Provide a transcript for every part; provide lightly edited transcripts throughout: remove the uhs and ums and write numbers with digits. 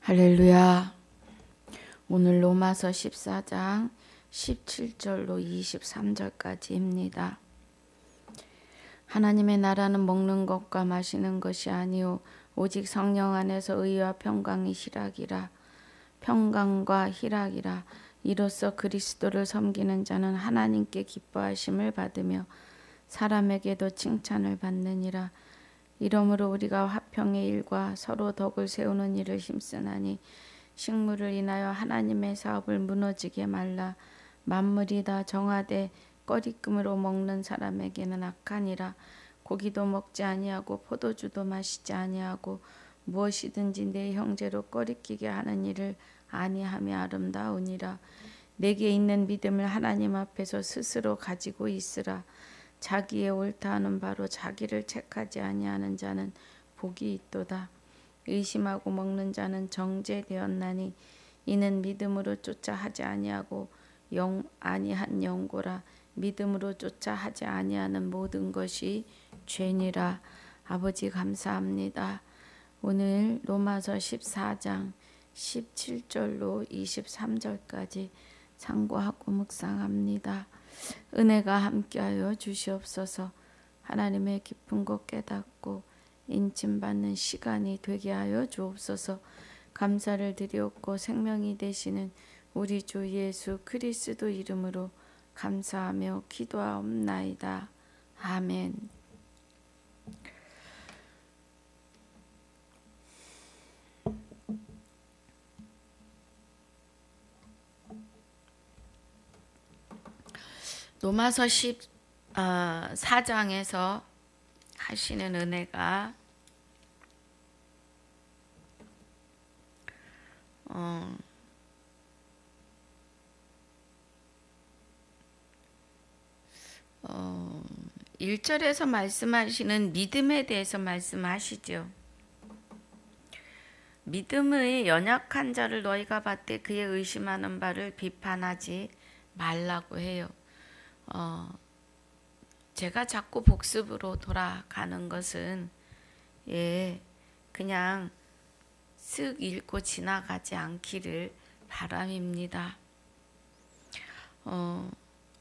할렐루야. 오늘 로마서 14장 17절로 23절까지입니다. 하나님의 나라는 먹는 것과 마시는 것이 아니요 오직 성령 안에서 의와 평강이 희락이라. 평강과 희락이라. 이로써 그리스도를 섬기는 자는 하나님께 기뻐하심을 받으며 사람에게도 칭찬을 받느니라. 이러므로 우리가 화평의 일과 서로 덕을 세우는 일을 힘쓰나니 식물을 인하여 하나님의 사업을 무너지게 말라. 만물이 다 정하되 꺼리낌으로 먹는 사람에게는 악하니라. 고기도 먹지 아니하고 포도주도 마시지 아니하고 무엇이든지 내 형제로 꺼리끼게 하는 일을 아니하며 아름다우니라. 내게 있는 믿음을 하나님 앞에서 스스로 가지고 있으라. 자기의 옳다 하는 바로 자기를 책하지 아니하는 자는 복이 있도다. 의심하고 먹는 자는 정죄되었나니 이는 믿음으로 쫓아 하지 아니하고 아니한 영고라. 믿음으로 쫓아 하지 아니하는 모든 것이 죄니라. 아버지 감사합니다. 오늘 로마서 14장 17절로 23절까지 참고하고 묵상합니다. 은혜가 함께하여 주시옵소서. 하나님의 깊은 것 깨닫고 인침받는 시간이 되게 하여 주옵소서. 감사를 드리옵고 생명이 되시는 우리 주 예수 그리스도 이름으로 감사하며 기도하옵나이다. 아멘. 로마서 14장에서 하시는 은혜가 어, 1절에서 말씀하시는 믿음에 대해서 말씀하시죠. 믿음의 연약한 자를 너희가 받되 그의 의심하는 바를 비판하지 말라고 해요. 제가 자꾸 복습으로 돌아가는 것은 그냥 쓱 읽고 지나가지 않기를 바람입니다.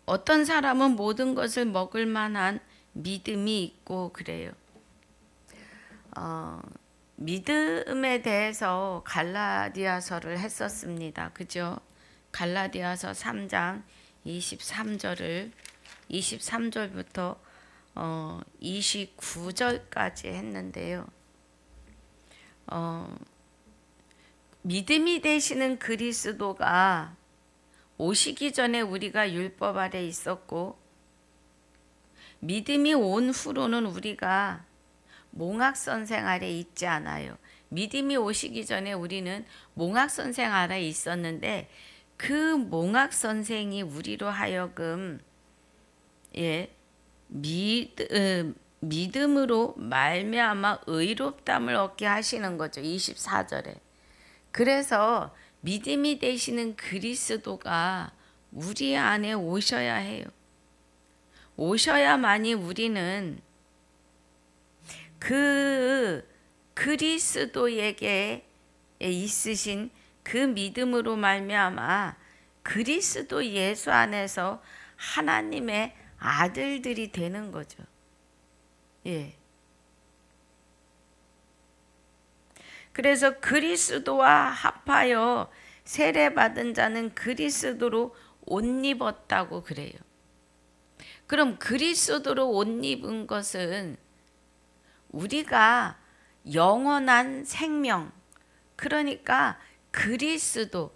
어떤 사람은 모든 것을 먹을 만한 믿음이 있고 그래요. 믿음에 대해서 갈라디아서를 했었습니다. 그죠? 갈라디아서 3장 23절부터 29절까지 했는데요. 믿음이 되시는 그리스도가 오시기 전에 우리가 율법 아래 있었고 믿음이 온 후로는 우리가 몽학선생 아래 있지 않아요. 믿음이 오시기 전에 우리는 몽학선생 아래 있었는데 그 몽학선생이 우리로 하여금 믿음으로 말미암아 의롭담을 얻게 하시는 거죠. 24절에. 그래서 믿음이 되시는 그리스도가 우리 안에 오셔야 해요. 오셔야만이 우리는 그 그리스도에게 있으신 그 믿음으로 말미암아 그리스도 예수 안에서 하나님의 아들들이 되는 거죠. 그래서 그리스도와 합하여 세례받은 자는 그리스도로 옷 입었다고 그래요. 그럼 그리스도로 옷 입은 것은 우리가 영원한 생명, 그러니까 그리스도,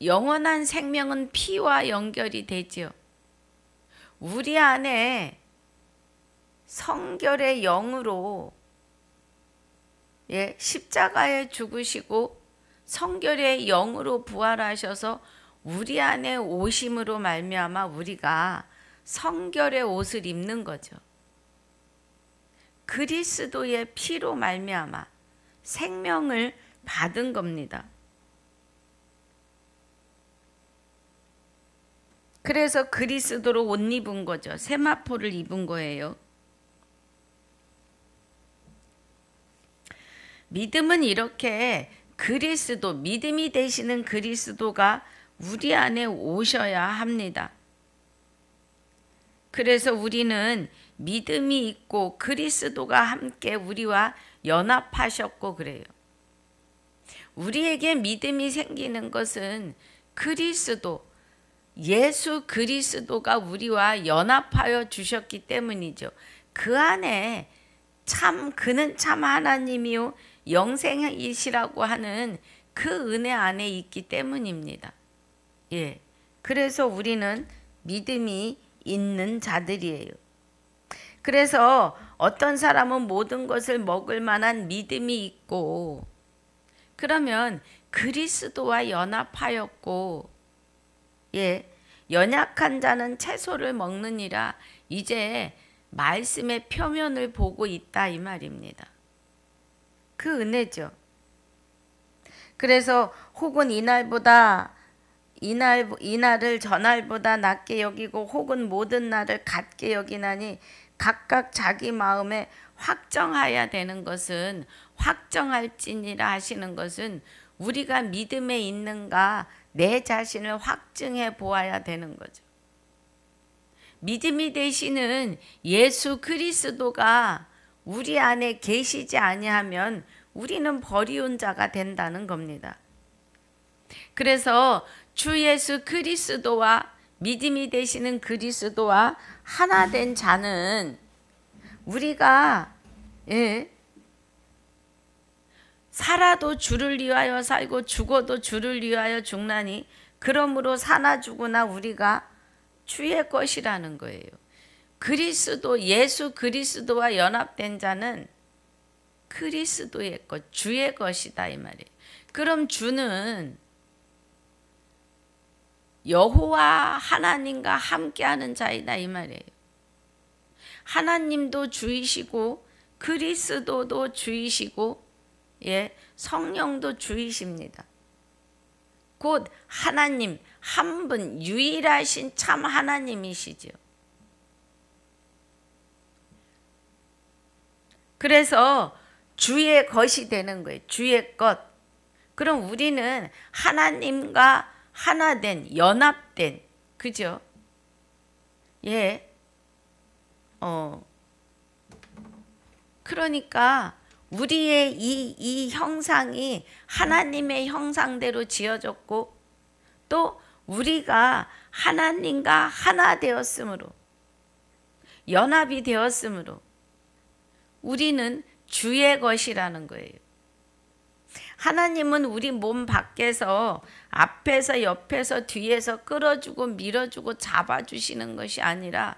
영원한 생명은 피와 연결이 되죠. 우리 안에 성결의 영으로 십자가에 죽으시고 성결의 영으로 부활하셔서 우리 안에 오심으로 말미암아 우리가 성결의 옷을 입는 거죠. 그리스도의 피로 말미암아 생명을 받은 겁니다. 그래서 그리스도로 옷 입은 거죠. 세마포를 입은 거예요. 믿음은 이렇게 그리스도, 믿음이 되시는 그리스도가 우리 안에 오셔야 합니다. 그래서 우리는 믿음이 있고 그리스도가 함께 우리와 연합하셨고 그래요. 우리에게 믿음이 생기는 것은 그리스도, 예수 그리스도가 우리와 연합하여 주셨기 때문이죠. 그 안에 그는 참 하나님이요 영생이시라고 하는 그 은혜 안에 있기 때문입니다. 예. 그래서 우리는 믿음이 있는 자들이에요. 그래서 어떤 사람은 모든 것을 먹을 만한 믿음이 있고, 그러면 그리스도와 연합하였고, 예, 연약한 자는 채소를 먹느니라 이제 말씀의 표면을 보고 있다 이 말입니다. 그 은혜죠. 그래서 혹은 이날을 전날보다 낮게 여기고 혹은 모든 날을 같게 여기나니 각각 자기 마음에 확정하여야 되는 것은, 확정할지니라 하시는 것은 우리가 믿음에 있는가 내 자신을 확증해 보아야 되는 거죠. 믿음이 되시는 예수 그리스도가 우리 안에 계시지 아니하면 우리는 버리운 자가 된다는 겁니다. 그래서 주 예수 그리스도와 믿음이 되시는 그리스도와 하나 된 자는 우리가 살아도 주를 위하여 살고 죽어도 주를 위하여 죽나니 그러므로 사나 죽으나 우리가 주의 것이라는 거예요. 그리스도, 예수 그리스도와 연합된 자는 그리스도의 것, 주의 것이다 이 말이에요. 그럼 주는 여호와 하나님과 함께하는 자이다 이 말이에요. 하나님도 주이시고 그리스도도 주이시고 예, 성령도 주이십니다. 곧 하나님 한 분 유일하신 참 하나님이시죠. 그래서 주의 것이 되는 거예요. 주의 것. 그럼 우리는 하나님과 하나된, 연합된, 그죠? 예. 그러니까 우리의 이 형상이 하나님의 형상대로 지어졌고 또 우리가 하나님과 하나 되었으므로, 연합이 되었으므로 우리는 주의 것이라는 거예요. 하나님은 우리 몸 밖에서 앞에서 옆에서 뒤에서 끌어주고 밀어주고 잡아주시는 것이 아니라,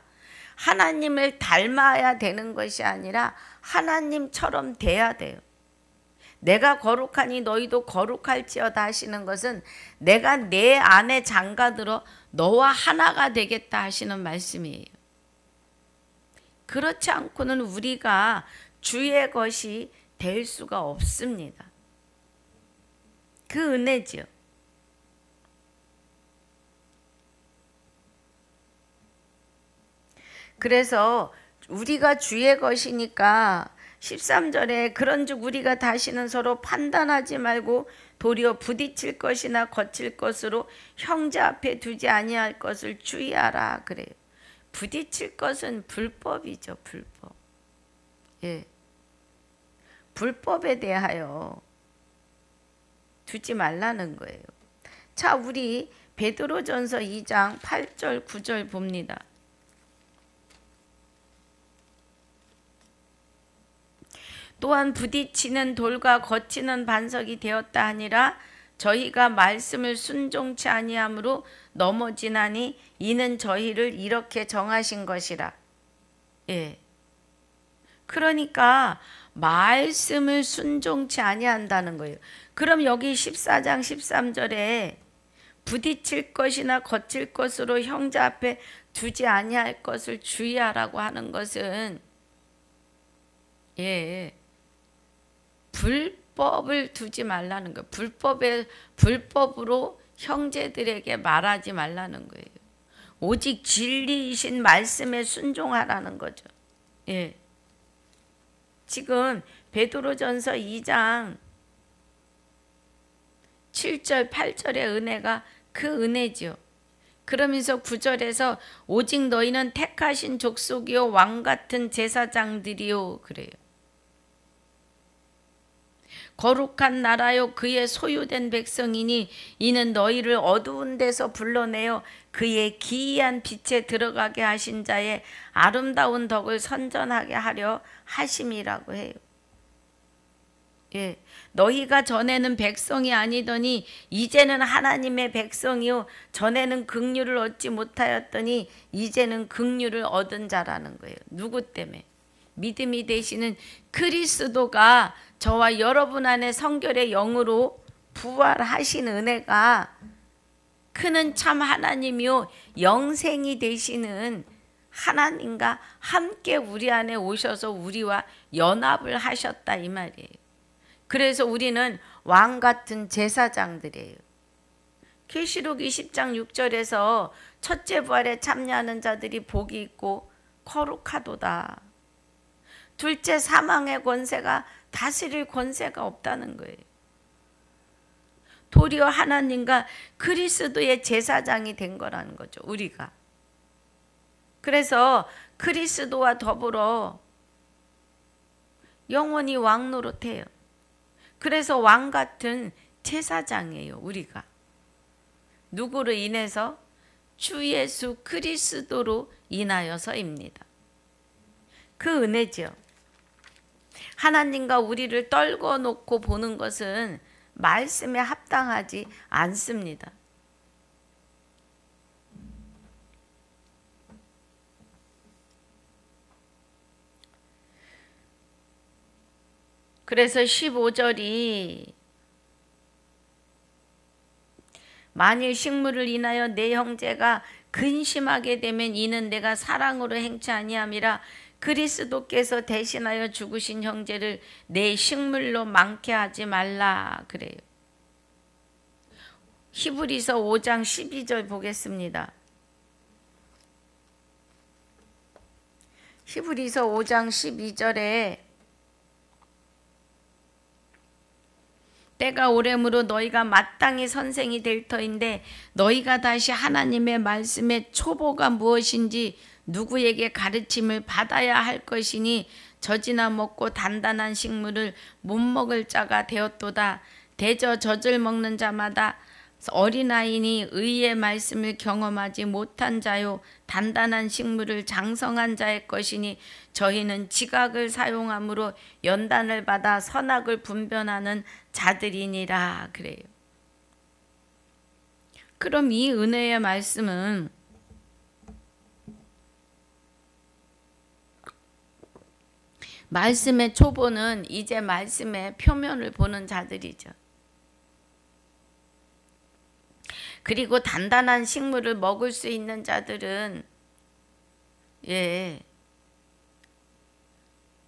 하나님을 닮아야 되는 것이 아니라 하나님처럼 돼야 돼요. 내가 거룩하니 너희도 거룩할지어다 하시는 것은 내가 내 안에 장가들어 너와 하나가 되겠다 하시는 말씀이에요. 그렇지 않고는 우리가 주의 것이 될 수가 없습니다. 그 은혜지요. 그래서 우리가 주의 것이니까 13절에 그런즉 우리가 다시는 서로 판단하지 말고 도리어 부딪힐 것이나 거칠 것으로 형제 앞에 두지 아니할 것을 주의하라 그래요. 부딪힐 것은 불법이죠. 불법. 예. 불법에 대하여 두지 말라는 거예요. 자, 우리 베드로전서 2장 8절 9절 봅니다. 또한 부딪히는 돌과 거치는 반석이 되었다 하니라. 저희가 말씀을 순종치 아니함으로 넘어지나니 이는 저희를 이렇게 정하신 것이라. 예. 그러니까 말씀을 순종치 아니한다는 거예요. 그럼 여기 14장 13절에 부딪힐 것이나 거칠 것으로 형제 앞에 두지 아니할 것을 주의하라고 하는 것은 예. 불법을 두지 말라는 거예요. 불법으로 형제들에게 말하지 말라는 거예요. 오직 진리이신 말씀에 순종하라는 거죠. 예. 지금 베드로전서 2장 7절 8절의 은혜가 그 은혜지요. 그러면서 9절에서 오직 너희는 택하신 족속이요 왕같은 제사장들이요 그래요. 거룩한 나라요 그의 소유된 백성이니 이는 너희를 어두운 데서 불러내어 그의 기이한 빛에 들어가게 하신 자의 아름다운 덕을 선전하게 하려 하심이라고 해요. 예, 너희가 전에는 백성이 아니더니 이제는 하나님의 백성이요 전에는 긍휼을 얻지 못하였더니 이제는 긍휼을 얻은 자라는 거예요. 누구 때문에? 믿음이 되시는 그리스도가 저와 여러분 안에 성결의 영으로 부활하신 은혜가 그는 참 하나님이요 영생이 되시는 하나님과 함께 우리 안에 오셔서 우리와 연합을 하셨다 이 말이에요. 그래서 우리는 왕같은 제사장들이에요. 계시록 20장 6절에서 첫째 부활에 참여하는 자들이 복이 있고 거룩하도다. 둘째 사망의 권세가 다스릴 권세가 없다는 거예요. 도리어 하나님과 그리스도의 제사장이 된 거라는 거죠. 우리가. 그래서 그리스도와 더불어 영원히 왕 노릇해요. 그래서 왕 같은 제사장이에요. 우리가. 누구로 인해서? 주 예수 그리스도로 인하여서입니다. 그 은혜죠. 하나님과 우리를 떨궈 놓고 보는 것은 말씀에 합당하지 않습니다. 그래서 15절이 만일 식물을 인하여 내 형제가 근심하게 되면 이는 내가 사랑으로 행치 아니함이라 그리스도께서 대신하여 죽으신 형제를 내 식물로 많게 하지 말라 그래요. 히브리서 5장 12절 보겠습니다. 히브리서 5장 12절에 때가 오래므로 너희가 마땅히 선생이 될 터인데 너희가 다시 하나님의 말씀의 초보가 무엇인지 누구에게 가르침을 받아야 할 것이니 젖이나 먹고 단단한 식물을 못 먹을 자가 되었도다. 대저 젖을 먹는 자마다 어린아이니 의의 말씀을 경험하지 못한 자요 단단한 식물을 장성한 자의 것이니 저희는 지각을 사용함으로 연단을 받아 선악을 분별하는 자들이니라 그래요. 그럼 이 은혜의 말씀은 말씀의 초보는 이제 말씀의 표면을 보는 자들이죠. 그리고 단단한 식물을 먹을 수 있는 자들은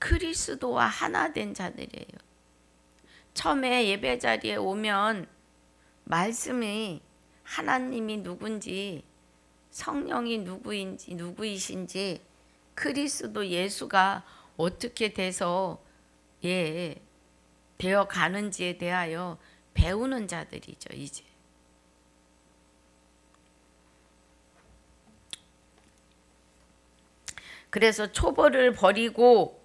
그리스도와 하나 된 자들이에요. 처음에 예배 자리에 오면 말씀이 하나님이 누군지 성령이 누구이신지 그리스도 예수가 어떻게 돼서 되어 가는지에 대하여 배우는 자들이죠. 이제 그래서 초보를 버리고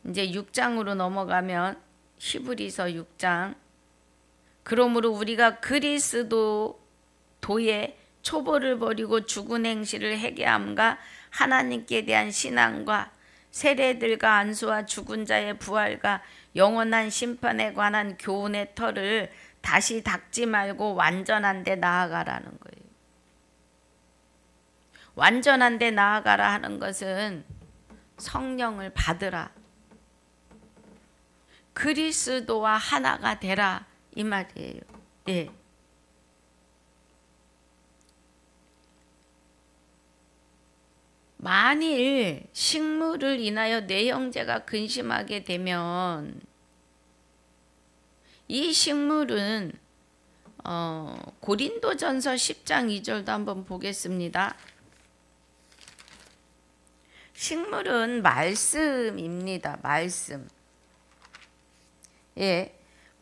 이제 6장으로 넘어가면 히브리서 6장 그러므로 우리가 그리스도의 초보를 버리고 죽은 행실을 회개함과 하나님께 대한 신앙과 세례들과 안수와 죽은 자의 부활과 영원한 심판에 관한 교훈의 터를 다시 닦지 말고 완전한 데 나아가라는 거예요. 완전한 데 나아가라 하는 것은 성령을 받으라. 그리스도와 하나가 되라 이 말이에요. 만일 식물을 인하여 내 형제가 근심하게 되면 이 식물은 고린도전서 10장 2절도 한번 보겠습니다. 식물은 말씀입니다. 말씀.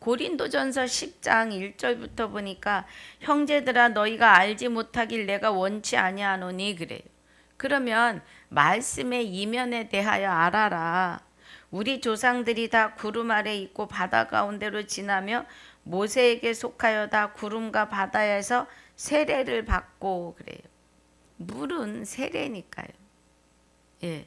고린도전서 10장 1절부터 보니까 형제들아 너희가 알지 못하길 내가 원치 아니하노니 그래요. 그러면 말씀의 이면에 대하여 알아라. 우리 조상들이 다 구름 아래 있고 바다 가운데로 지나며 모세에게 속하여 다 구름과 바다에서 세례를 받고 그래요. 물은 세례니까요. 예.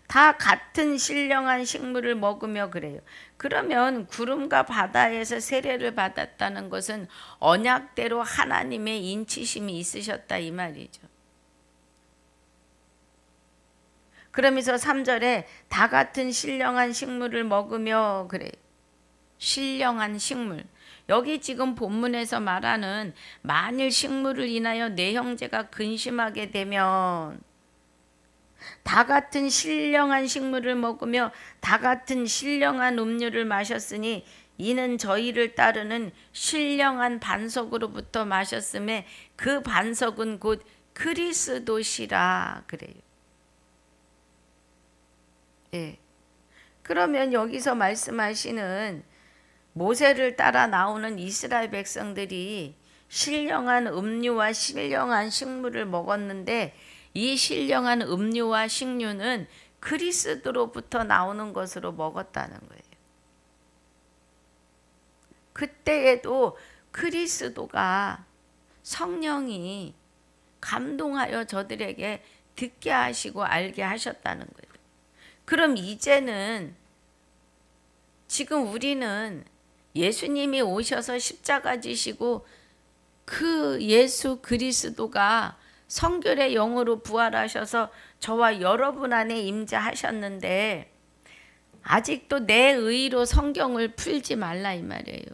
다 같은 신령한 식물을 먹으며 그래요. 그러면 구름과 바다에서 세례를 받았다는 것은 언약대로 하나님의 인치심이 있으셨다 이 말이죠. 그러면서 3절에 다 같은 신령한 식물을 먹으며 그래요. 신령한 식물. 여기 지금 본문에서 말하는 만일 식물을 인하여 내 형제가 근심하게 되면 다 같은 신령한 식물을 먹으며 다 같은 신령한 음료를 마셨으니 이는 저희를 따르는 신령한 반석으로부터 마셨음에 그 반석은 곧 그리스도시라 그래요. 예. 그러면 여기서 말씀하시는 모세를 따라 나오는 이스라엘 백성들이 신령한 음료와 신령한 식물을 먹었는데 이 신령한 음료와 식료는 그리스도로부터 나오는 것으로 먹었다는 거예요. 그때에도 그리스도가 성령이 감동하여 저들에게 듣게 하시고 알게 하셨다는 거예요. 그럼 이제는 지금 우리는 예수님이 오셔서 십자가 지시고 그 예수 그리스도가 성결의 영으로 부활하셔서 저와 여러분 안에 임재하셨는데 아직도 내 의로 성경을 풀지 말라 이 말이에요.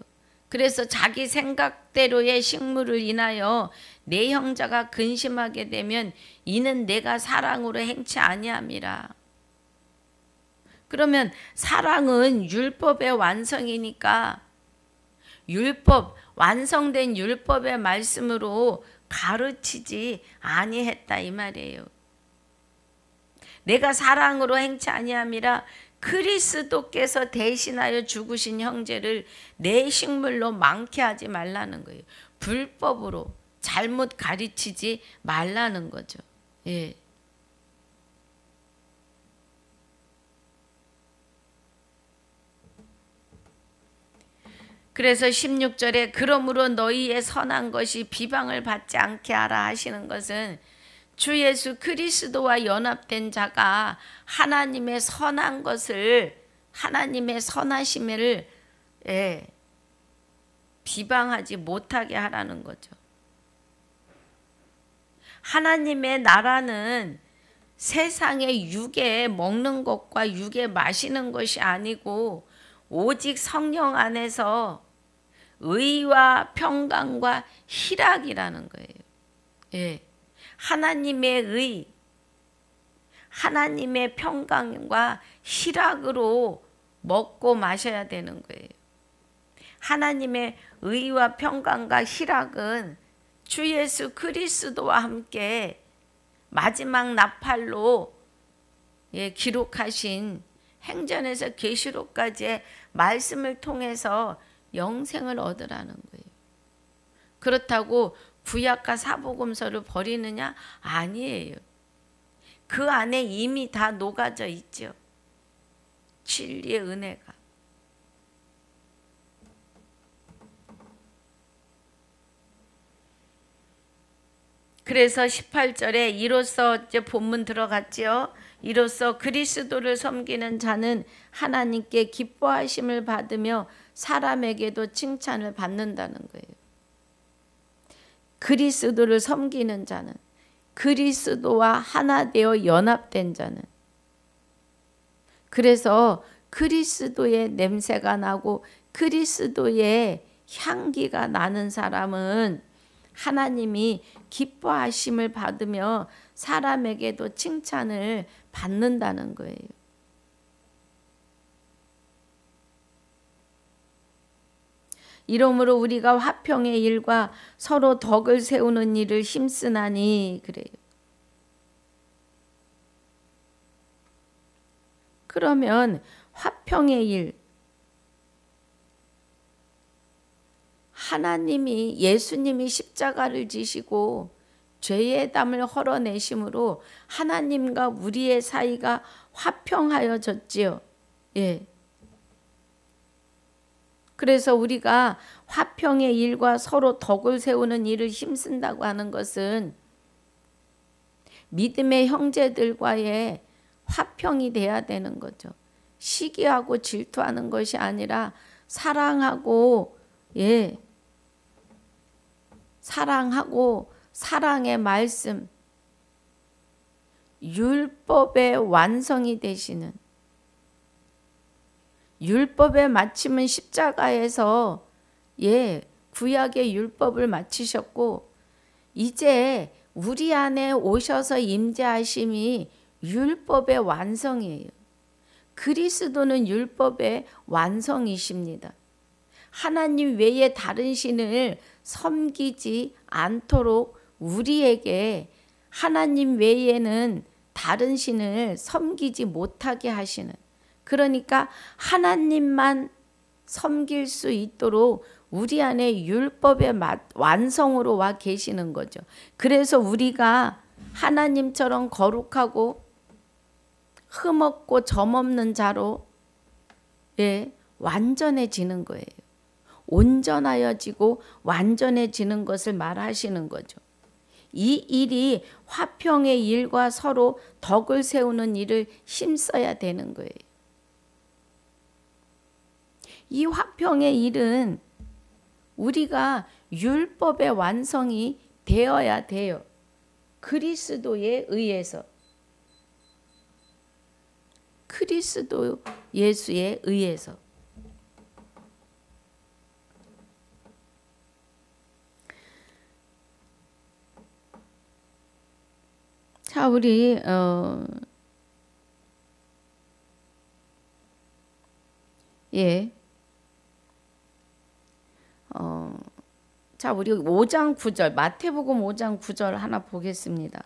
그래서 자기 생각대로의 식물을 인하여 내 형제가 근심하게 되면 이는 내가 사랑으로 행치 아니함이라. 그러면 사랑은 율법의 완성이니까 율법, 완성된 율법의 말씀으로 가르치지 아니했다 이 말이에요. 내가 사랑으로 행치 아니함이라 그리스도께서 대신하여 죽으신 형제를 내 식물로 많게 하지 말라는 거예요. 불법으로 잘못 가르치지 말라는 거죠. 예. 그래서 16절에 그러므로 너희의 선한 것이 비방을 받지 않게 하라 하시는 것은 주 예수 그리스도와 연합된 자가 하나님의 선한 것을 하나님의 선하심을 비방하지 못하게 하라는 거죠. 하나님의 나라는 세상의 육에 먹는 것과 육에 마시는 것이 아니고 오직 성령 안에서 의와 평강과 희락이라는 거예요. 예. 하나님의 의, 하나님의 평강과 희락으로 먹고 마셔야 되는 거예요. 하나님의 의와 평강과 희락은 주 예수 그리스도와 함께 마지막 나팔로 기록하신 행전에서 계시록까지의 말씀을 통해서 영생을 얻으라는 거예요. 그렇다고 구약과 사복음서를 버리느냐? 아니에요. 그 안에 이미 다 녹아져 있죠. 진리의 은혜가. 그래서 18절에 이로써 이제 본문 들어갔지요. 이로써 그리스도를 섬기는 자는 하나님께 기뻐하심을 받으며 사람에게도 칭찬을 받는다는 거예요. 그리스도를 섬기는 자는, 그리스도와 하나 되어 연합된 자는, 그래서 그리스도의 냄새가 나고 그리스도의 향기가 나는 사람은 하나님이 기뻐하심을 받으며 사람에게도 칭찬을 받는다는 거예요. 이러므로 우리가 화평의 일과 서로 덕을 세우는 일을 힘쓰나니 그래요. 그러면 화평의 일, 하나님이 예수님이 십자가를 지시고 죄의 담을 헐어내심으로 하나님과 우리의 사이가 화평하여졌지요. 예. 그래서 우리가 화평의 일과 서로 덕을 세우는 일을 힘쓴다고 하는 것은 믿음의 형제들과의 화평이 돼야 되는 거죠. 시기하고 질투하는 것이 아니라 사랑하고, 예, 사랑하고 사랑의 말씀, 율법의 완성이 되시는, 율법의 마침은 십자가에서, 예, 구약의 율법을 마치셨고 이제 우리 안에 오셔서 임재하심이 율법의 완성이에요. 그리스도는 율법의 완성이십니다. 하나님 외에 다른 신을 섬기지 않도록 우리에게 하나님 외에는 다른 신을 섬기지 못하게 하시는, 그러니까 하나님만 섬길 수 있도록 우리 안에 율법의 완성으로 와 계시는 거죠. 그래서 우리가 하나님처럼 거룩하고 흠없고 점없는 자로, 예, 완전해지는 거예요. 온전하여지고 완전해지는 것을 말하시는 거죠. 이 일이 화평의 일과 서로 덕을 세우는 일을 힘써야 되는 거예요. 이 화평의 일은 우리가 율법의 완성이 되어야 돼요. 그리스도에 의해서. 그리스도 예수에 의해서. 자, 우리 예. 자, 우리 5장 9절, 마태복음 5장 9절 하나 보겠습니다.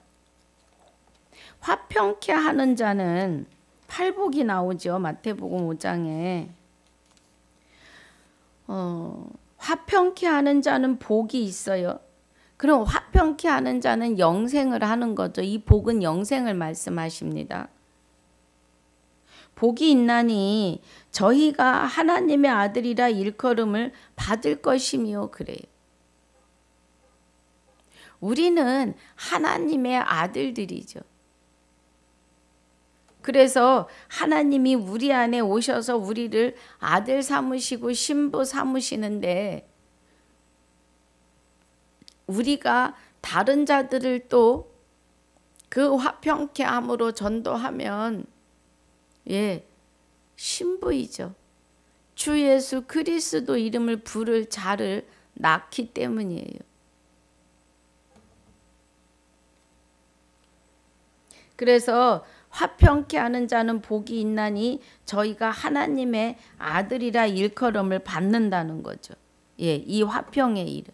화평케 하는 자는 팔복이 나오죠. 마태복음 5장에. 화평케 하는 자는 복이 있어요. 그럼 화평케 하는 자는 영생을 하는 거죠. 이 복은 영생을 말씀하십니다. 복이 있나니 저희가 하나님의 아들이라 일컬음을 받을 것이며, 그래요. 우리는 하나님의 아들들이죠. 그래서 하나님이 우리 안에 오셔서 우리를 아들 삼으시고 신부 삼으시는데, 우리가 다른 자들을 또 그 화평케 함으로 전도하면, 예, 신부이죠. 주 예수 그리스도 이름을 부를 자를 낳기 때문이에요. 그래서 화평케 하는 자는 복이 있나니 저희가 하나님의 아들이라 일컬음을 받는다는 거죠. 예, 이 화평의 일은.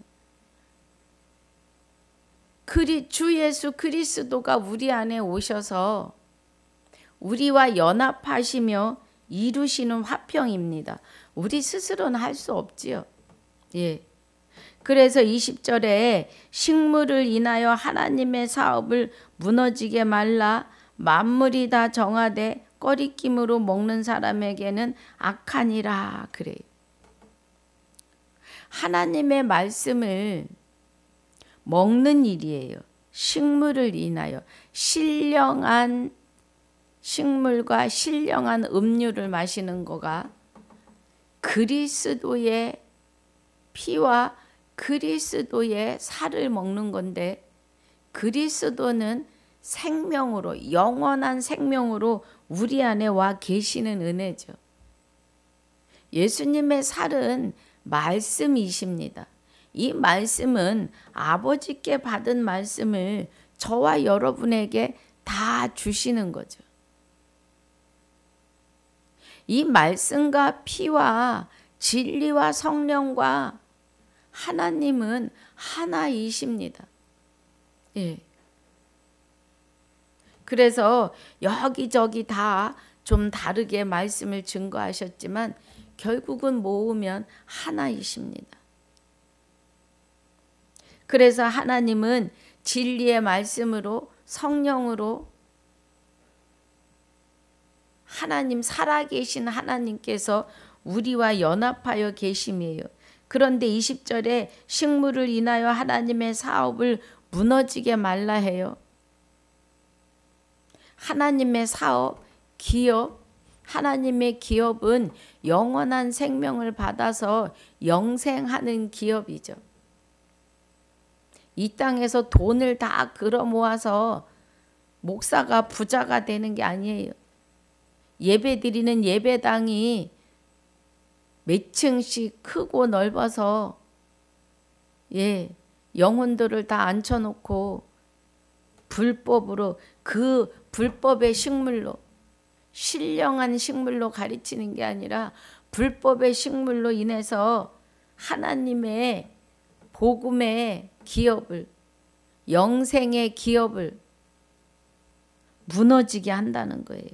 주 예수 그리스도가 우리 안에 오셔서 우리와 연합하시며 이루시는 화평입니다. 우리 스스로는 할 수 없지요. 예. 그래서 20절에 식물을 인하여 하나님의 사업을 무너지게 말라 만물이 다 정하되 꺼리낌으로 먹는 사람에게는 악하니라, 그래요. 하나님의 말씀을 먹는 일이에요. 식물을 인하여 신령한 식물과 신령한 음료를 마시는 거가 그리스도의 피와 그리스도의 살을 먹는 건데, 그리스도는 생명으로, 영원한 생명으로 우리 안에 와 계시는 은혜죠. 예수님의 살은 말씀이십니다. 이 말씀은 아버지께 받은 말씀을 저와 여러분에게 다 주시는 거죠. 이 말씀과 피와 진리와 성령과 하나님은 하나이십니다. 예. 그래서 여기저기 다 좀 다르게 말씀을 증거하셨지만 결국은 모으면 하나이십니다. 그래서 하나님은 진리의 말씀으로 성령으로 하나님 살아계신 하나님께서 우리와 연합하여 계심이에요. 그런데 20절에 식물을 인하여 하나님의 사업을 무너지게 말라 해요. 하나님의 사업, 기업, 하나님의 기업은 영원한 생명을 받아서 영생하는 기업이죠. 이 땅에서 돈을 다 끌어 모아서 목사가 부자가 되는 게 아니에요. 예배 드리는 예배당이 몇 층씩 크고 넓어서 영혼들을 다 앉혀놓고 불법으로 그 불법의 식물로 신령한 식물로 가르치는 게 아니라 불법의 식물로 인해서 하나님의 복음의 기업을 영생의 기업을 무너지게 한다는 거예요.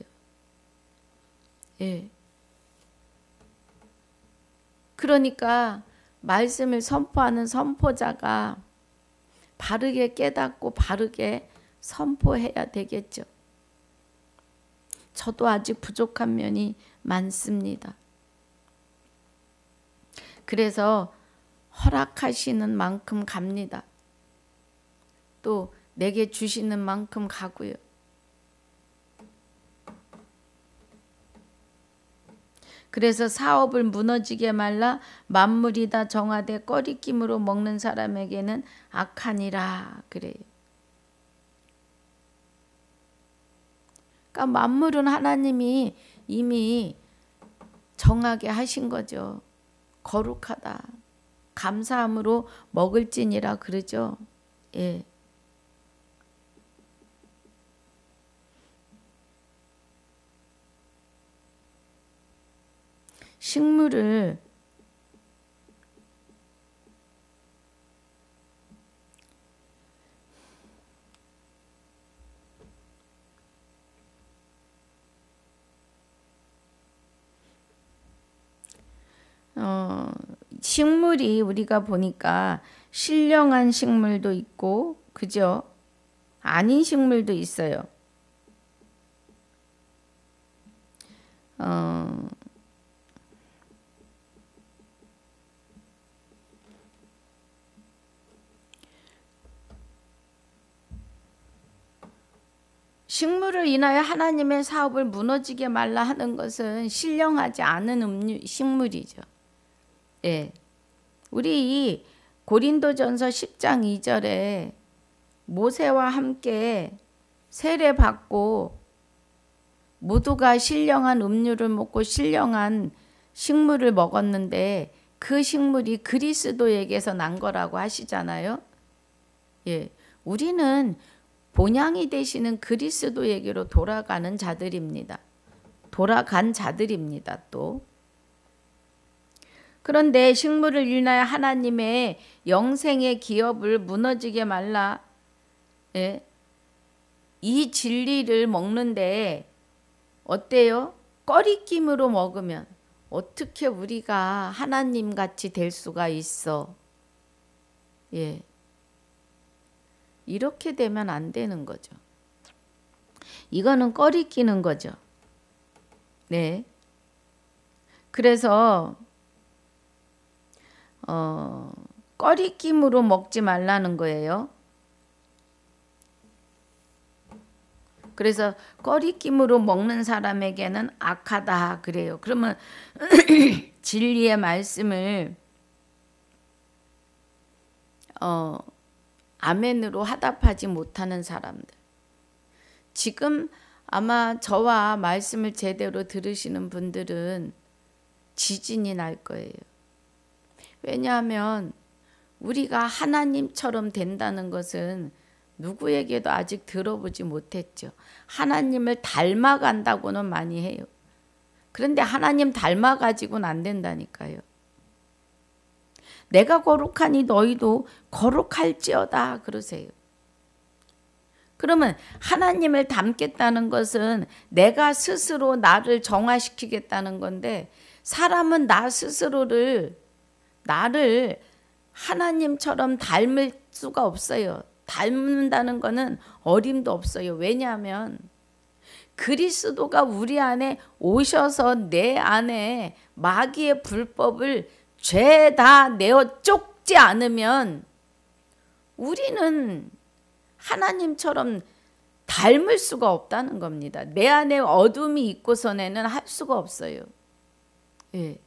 그러니까 말씀을 선포하는 선포자가 바르게 깨닫고 바르게 선포해야 되겠죠. 저도 아직 부족한 면이 많습니다. 그래서 허락하시는 만큼 갑니다. 또 내게 주시는 만큼 가고요. 그래서 사업을 무너지게 말라 만물이 다 정하되 꺼리낌으로 먹는 사람에게는 악하니라 그래요. 그러니까 만물은 하나님이 이미 정하게 하신 거죠. 거룩하다. 감사함으로 먹을지니라 그러죠. 식물을 식물이 우리가 보니까 신령한 식물도 있고 그죠? 아닌 식물도 있어요. 식물을 인하여 하나님의 사업을 무너지게 말라 하는 것은 신령하지 않은 식물이죠. 우리 고린도전서 10장 2절에 모세와 함께 세례받고 모두가 신령한 음료를 먹고 신령한 식물을 먹었는데 그 식물이 그리스도에게서 난 거라고 하시잖아요. 우리는 본향이 되시는 그리스도에게로 돌아가는 자들입니다. 돌아간 자들입니다. 또 그런데 식물을 인하여 하나님의 영생의 기업을 무너지게 말라. 이 진리를 먹는데 어때요? 꺼리낌으로 먹으면 어떻게 우리가 하나님같이 될 수가 있어? 이렇게 되면 안 되는 거죠. 이거는 꺼리끼는 거죠. 그래서 꺼리낌으로 먹지 말라는 거예요. 그래서 꺼리낌으로 먹는 사람에게는 악하다 그래요. 그러면 진리의 말씀을 아멘으로 화답하지 못하는 사람들. 지금 아마 저와 말씀을 제대로 들으시는 분들은 지진이 날 거예요. 왜냐하면 우리가 하나님처럼 된다는 것은 누구에게도 아직 들어보지 못했죠. 하나님을 닮아간다고는 많이 해요. 그런데 하나님 닮아가지고는 안 된다니까요. 내가 거룩하니 너희도 거룩할지어다 그러세요. 그러면 하나님을 닮겠다는 것은 내가 스스로 나를 정화시키겠다는 건데 사람은 나 스스로를 나를 하나님처럼 수가 없어요. 닮는다는 거는 어림도 없어요. 왜냐하면 그리스도가 우리 안에 오셔서 내 안에 마귀의 불법을 죄 다 내어 쫓지 않으면 우리는 하나님처럼 닮을 수가 없다는 겁니다. 내 안에 어둠이 있고서는 할 수가 없어요. 예.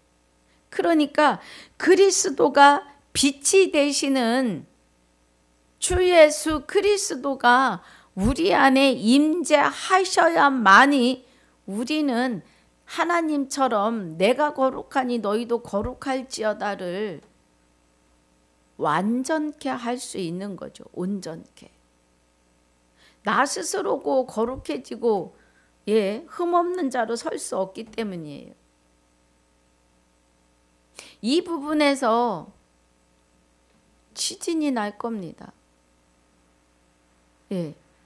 그러니까 그리스도가 빛이 되시는 주 예수 그리스도가 우리 안에 임재하셔야만이 우리는 하나님처럼 내가 거룩하니 너희도 거룩할지어다를 완전케 할 수 있는 거죠. 온전케. 나 스스로고 거룩해지고 흠없는 자로 설 수 없기 때문이에요. 이 부분에서 치진이 날 겁니다.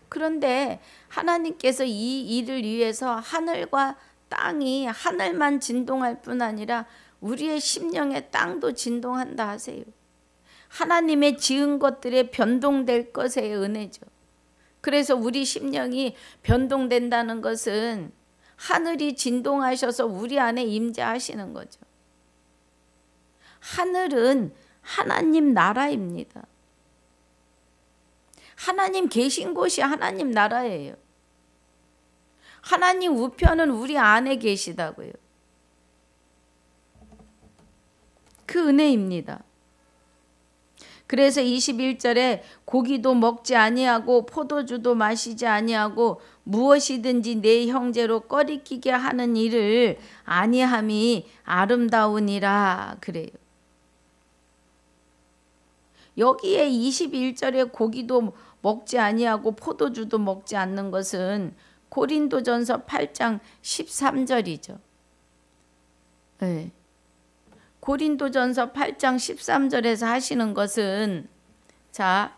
그런데 하나님께서 이 일을 위해서 하늘과 땅이 하늘만 진동할 뿐 아니라 우리의 심령의 땅도 진동한다 하세요. 하나님의 지은 것들에 변동될 것의 은혜죠. 그래서 우리 심령이 변동된다는 것은 하늘이 진동하셔서 우리 안에 임재하시는 거죠. 하늘은 하나님 나라입니다. 하나님 계신 곳이 하나님 나라예요. 하나님 우편은 우리 안에 계시다고요. 그 은혜입니다. 그래서 21절에 고기도 먹지 아니하고 포도주도 마시지 아니하고 무엇이든지 내 형제로 꺼리끼게 하는 일을 아니함이 아름다우니라 그래요. 여기에 21절에 고기도 먹지 아니하고 포도주도 먹지 않는 것은 고린도전서 8장 13절이죠. 고린도전서 8장 13절에서 하시는 것은 자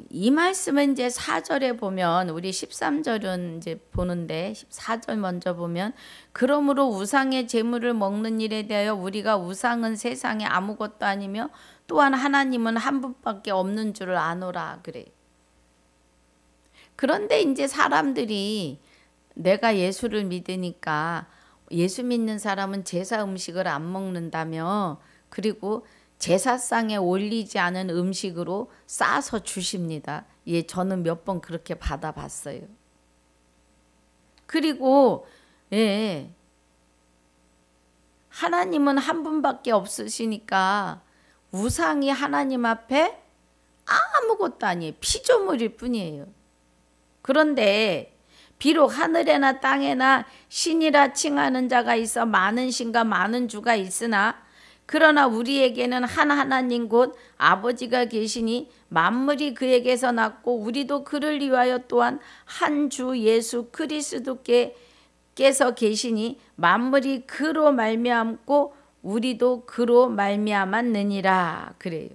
이 말씀은 이제 4절에 보면 우리 13절은 이제 보는데 4절 먼저 보면 그러므로 우상의 제물을 먹는 일에 대하여 우리가 우상은 세상에 아무것도 아니며 또한 하나님은 한 분밖에 없는 줄을 아노라 그래. 그런데 이제 사람들이 내가 예수를 믿으니까 예수 믿는 사람은 제사 음식을 안 먹는다며 그리고 제사상에 올리지 않은 음식으로 싸서 주십니다. 저는 몇 번 그렇게 받아봤어요. 그리고 하나님은 한 분밖에 없으시니까 우상이 하나님 앞에 아무것도 아니에요. 피조물일 뿐이에요. 그런데 비록 하늘에나 땅에나 신이라 칭하는 자가 있어 많은 신과 많은 주가 있으나 그러나 우리에게는 한 하나님 곧 아버지가 계시니 만물이 그에게서 났고 우리도 그를 위하여 또한 한 주 예수 그리스도께서 계시니 만물이 그로 말미암고 우리도 그로 말미암았느니라 그래요.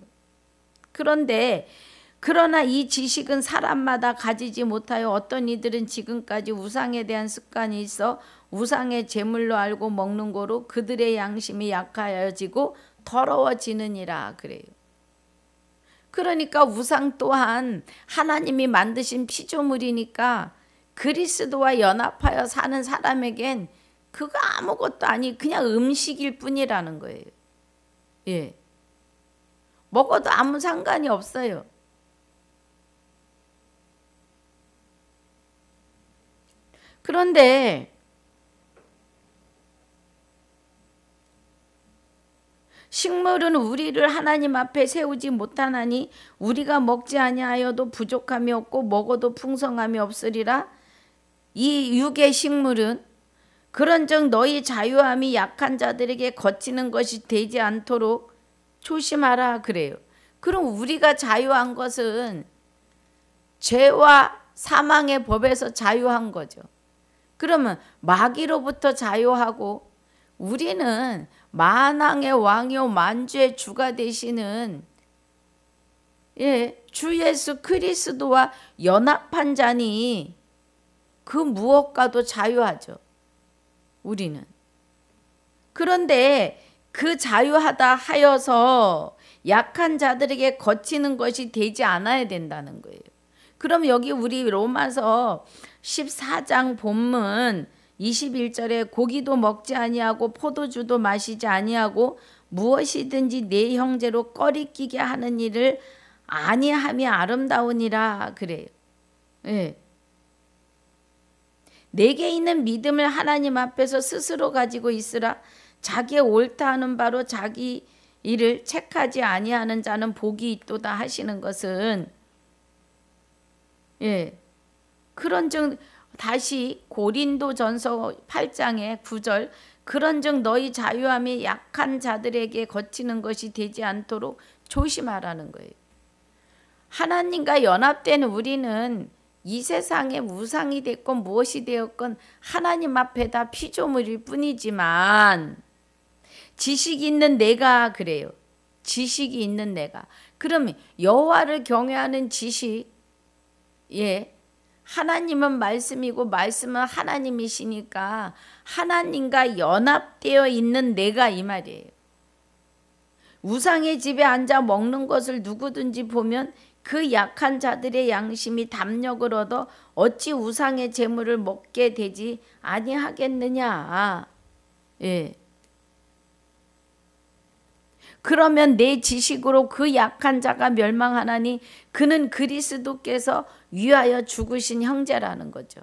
그러나 이 지식은 사람마다 가지지 못하여 어떤 이들은 지금까지 우상에 대한 습관이 있어 우상의 제물로 알고 먹는 거로 그들의 양심이 약하여지고 더러워지느니라 그래요. 그러니까 우상 또한 하나님이 만드신 피조물이니까 그리스도와 연합하여 사는 사람에겐 그거 아무것도 아니 그냥 음식일 뿐이라는 거예요. 먹어도 아무 상관이 없어요. 그런데 식물은 우리를 하나님 앞에 세우지 못하나니 우리가 먹지 아니하여도 부족함이 없고 먹어도 풍성함이 없으리라. 이 육의 식물은 그런즉 너희 자유함이 약한 자들에게 거치는 것이 되지 않도록 조심하라 그래요. 그럼 우리가 자유한 것은 죄와 사망의 법에서 자유한 거죠. 그러면 마귀로부터 자유하고 우리는 만왕의 왕이요 만주의 주가 되시는 주 예수 그리스도와 연합한 자니 그 무엇과도 자유하죠. 우리는. 그런데 그 자유하다 하여서 약한 자들에게 거치는 것이 되지 않아야 된다는 거예요. 그럼 여기 우리 로마서 14장 본문 21절에 고기도 먹지 아니하고 포도주도 마시지 아니하고 무엇이든지 내 형제로 꺼리끼게 하는 일을 아니함이 아름다우니라 그래요. 예. 내게 있는 믿음을 하나님 앞에서 스스로 가지고 있으라. 자기의 옳다 하는 바로 자기 일을 책하지 아니하는 자는 복이 있도다 하시는 것은 그런즉 다시 고린도전서 8장의 9절 그런즉 너희 자유함이 약한 자들에게 거치는 것이 되지 않도록 조심하라는 거예요. 하나님과 연합된 우리는 이 세상에 우상이 됐건 무엇이 되었건 하나님 앞에 다 피조물일 뿐이지만 지식이 있는 내가 그래요. 지식이 있는 내가. 그러면 여호와를 경외하는 지식, 하나님은 말씀이고 말씀은 하나님이시니까 하나님과 연합되어 있는 내가 이 말이에요. 우상의 집에 앉아 먹는 것을 누구든지 보면 그 약한 자들의 양심이 담력을 얻어 어찌 우상의 재물을 먹게 되지 아니하겠느냐. 그러면 내 지식으로 그 약한 자가 멸망하나니 그는 그리스도께서 위하여 죽으신 형제라는 거죠.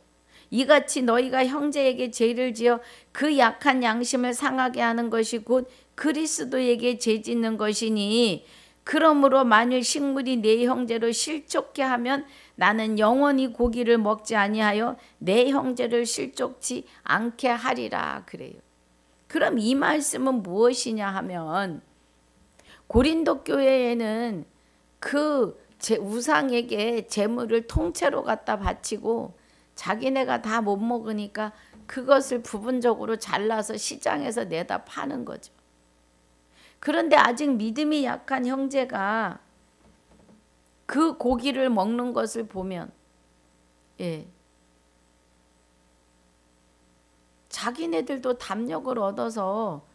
이같이 너희가 형제에게 죄를 지어 그 약한 양심을 상하게 하는 것이 곧 그리스도에게 죄 짓는 것이니 그러므로 만일 식물이 내 형제로 실족케 하면 나는 영원히 고기를 먹지 아니하여 내 형제를 실족치 않게 하리라 그래요. 그럼 이 말씀은 무엇이냐 하면 고린도 교회에는 그 우상에게 재물을 통째로 갖다 바치고 자기네가 다 못 먹으니까 그것을 부분적으로 잘라서 시장에서 내다 파는 거죠. 그런데 아직 믿음이 약한 형제가 그 고기를 먹는 것을 보면 자기네들도 담력을 얻어서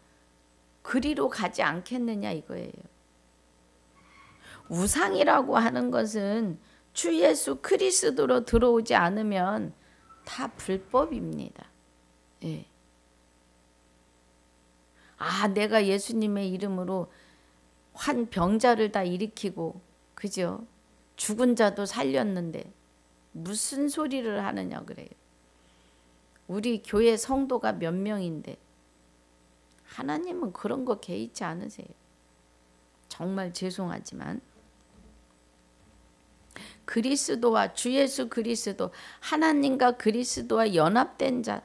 그리로 가지 않겠느냐 이거예요. 우상이라고 하는 것은 주 예수 그리스도로 들어오지 않으면 다 불법입니다. 내가 예수님의 이름으로 병자를 다 일으키고 그죠? 죽은 자도 살렸는데 무슨 소리를 하느냐 그래요. 우리 교회 성도가 몇 명인데 하나님은 그런 거 개의치 않으세요. 정말 죄송하지만 그리스도와 주 예수 그리스도 하나님과 그리스도와 연합된 자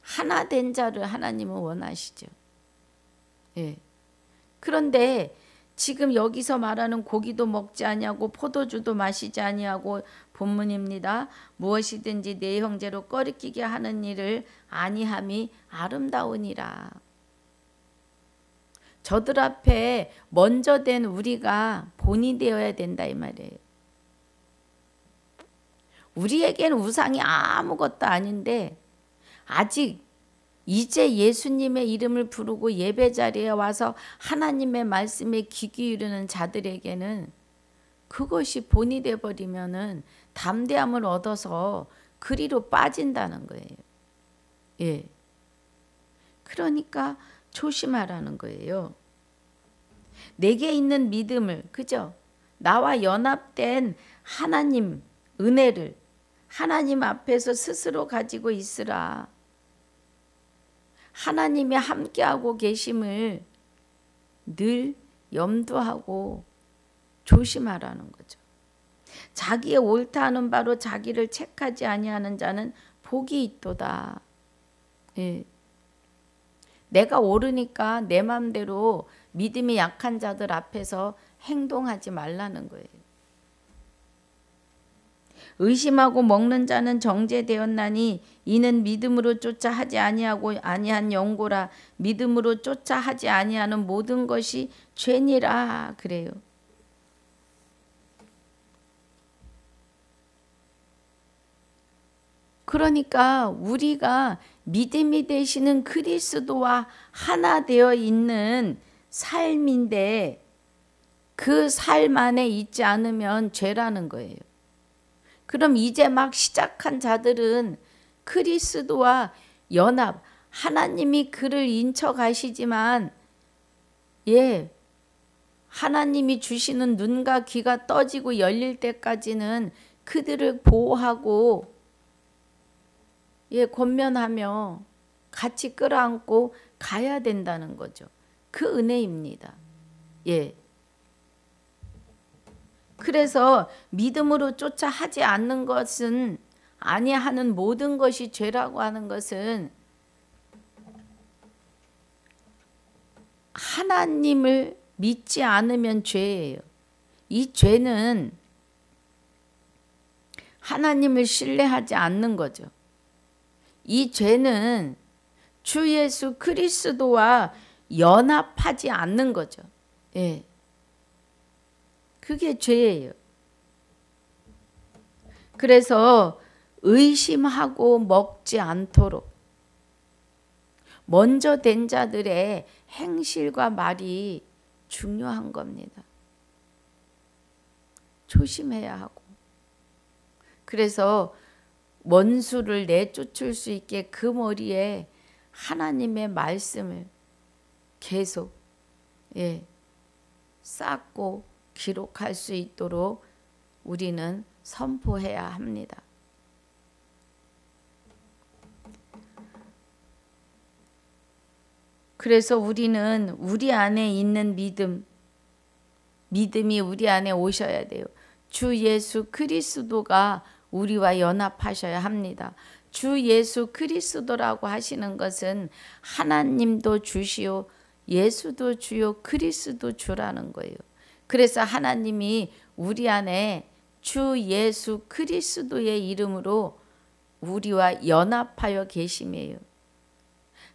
하나 된 자를 하나님은 원하시죠. 그런데 지금 여기서 말하는 고기도 먹지 아니하고 포도주도 마시지 아니하고 본문입니다. 무엇이든지 내 형제로 꺼리끼게 하는 일을 아니함이 아름다우니라. 저들 앞에 먼저 된 우리가 본이 되어야 된다 이 말이에요. 우리에겐 우상이 아무것도 아닌데 아직 이제 예수님의 이름을 부르고 예배 자리에 와서 하나님의 말씀에 귀 기울이는 자들에게는 그것이 본이 돼버리면은 담대함을 얻어서 그리로 빠진다는 거예요. 그러니까 조심하라는 거예요. 내게 있는 믿음을 그죠? 나와 연합된 하나님 은혜를 하나님 앞에서 스스로 가지고 있으라. 하나님이 함께하고 계심을 늘 염두하고 조심하라는 거죠. 자기의 옳다 하는 바로 자기를 책하지 아니하는 자는 복이 있도다. 내가 옳으니까 내 맘대로 믿음이 약한 자들 앞에서 행동하지 말라는 거예요. 의심하고 먹는 자는 정죄되었나니 이는 믿음으로 쫓아 하지 아니하고 아니한 영고라. 믿음으로 쫓아 하지 아니하는 모든 것이 죄니라 그래요. 그러니까 우리가 믿음이 되시는 그리스도와 하나 되어 있는 삶인데 그 삶 안에 있지 않으면 죄라는 거예요. 그럼 이제 막 시작한 자들은 그리스도와 연합, 하나님이 그를 인쳐 가시지만 하나님이 주시는 눈과 귀가 떠지고 열릴 때까지는 그들을 보호하고 권면하며 같이 끌어안고 가야 된다는 거죠. 그 은혜입니다. 그래서 믿음으로 쫓아 하지 않는 것은 아니하는 모든 것이 죄라고 하는 것은 하나님을 믿지 않으면 죄예요. 이 죄는 하나님을 신뢰하지 않는 거죠. 이 죄는 주 예수 그리스도와 연합하지 않는 거죠. 그게 죄예요. 그래서 의심하고 먹지 않도록 먼저 된 자들의 행실과 말이 중요한 겁니다. 조심해야 하고. 그래서 원수를 내쫓을 수 있게 그 머리에 하나님의 말씀을 계속 쌓고 기록할 수 있도록 우리는 선포해야 합니다. 그래서 우리는 우리 안에 있는 믿음이 우리 안에 오셔야 돼요. 주 예수 그리스도가 우리와 연합하셔야 합니다. 주 예수 그리스도라고 하시는 것은 하나님도 주시오, 예수도 주요, 그리스도 주라는 거예요. 그래서 하나님이 우리 안에 주 예수 그리스도의 이름으로 우리와 연합하여 계심이에요.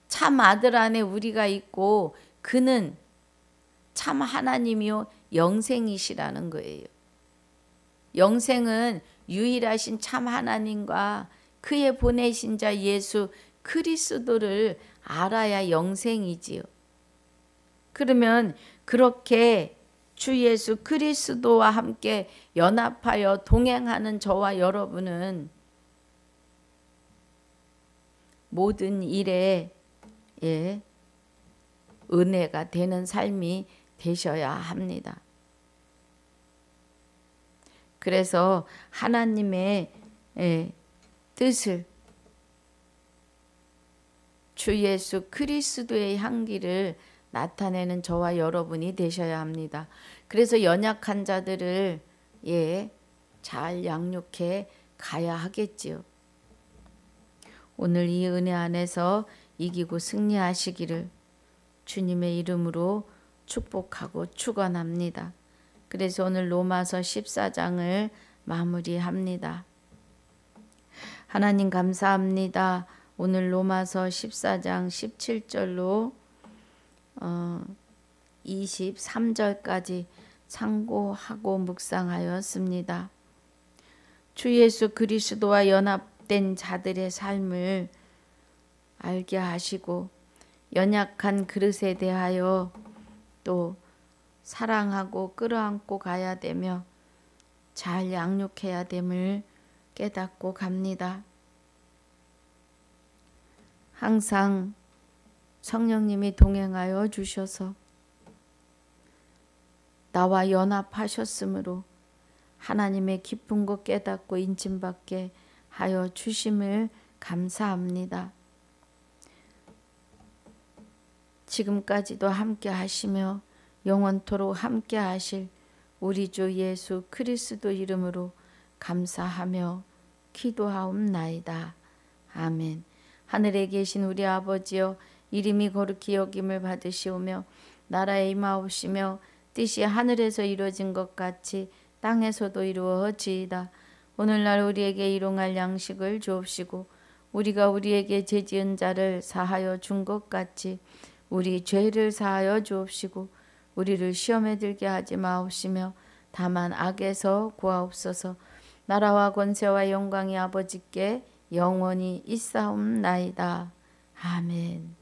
참 아들 안에 우리가 있고 그는 참 하나님이요 영생이시라는 거예요. 영생은 유일하신 참 하나님과 그의 보내신 자 예수 그리스도를 알아야 영생이지요. 그러면 그렇게 주 예수 그리스도와 함께 연합하여 동행하는 저와 여러분은 모든 일에 은혜가 되는 삶이 되셔야 합니다. 그래서 하나님의 뜻을 주 예수 그리스도의 향기를 나타내는 저와 여러분이 되셔야 합니다. 그래서 연약한 자들을 잘 양육해 가야 하겠지요. 오늘 이 은혜 안에서 이기고 승리하시기를 주님의 이름으로 축복하고 축원합니다. 그래서 오늘 로마서 14장을 마무리합니다. 하나님 감사합니다. 오늘 로마서 14장 17절로 23절까지 참고하고 묵상하였습니다. 주 예수 그리스도와 연합된 자들의 삶을 알게 하시고 연약한 그릇에 대하여 또 사랑하고 끌어안고 가야 되며 잘 양육해야 됨을 깨닫고 갑니다. 항상 성령님이 동행하여 주셔서 나와 연합하셨으므로 하나님의 기쁜 것 깨닫고 인침받게 하여 주심을 감사합니다. 지금까지도 함께 하시며 영원토록 함께 하실 우리 주 예수 그리스도 이름으로 감사하며 기도하옵나이다. 아멘. 하늘에 계신 우리 아버지여, 이름이 거룩히 여김을 받으시오며 나라에 임하옵시며 뜻이 하늘에서 이루어진 것 같이 땅에서도 이루어지이다. 오늘날 우리에게 일용할 양식을 주옵시고 우리가 우리에게 죄지은 자를 사하여 준 것 같이 우리 죄를 사하여 주옵시고 우리를 시험에 들게 하지 마옵시며 다만 악에서 구하옵소서. 나라와 권세와 영광이 아버지께 영원히 있사옵나이다. 아멘.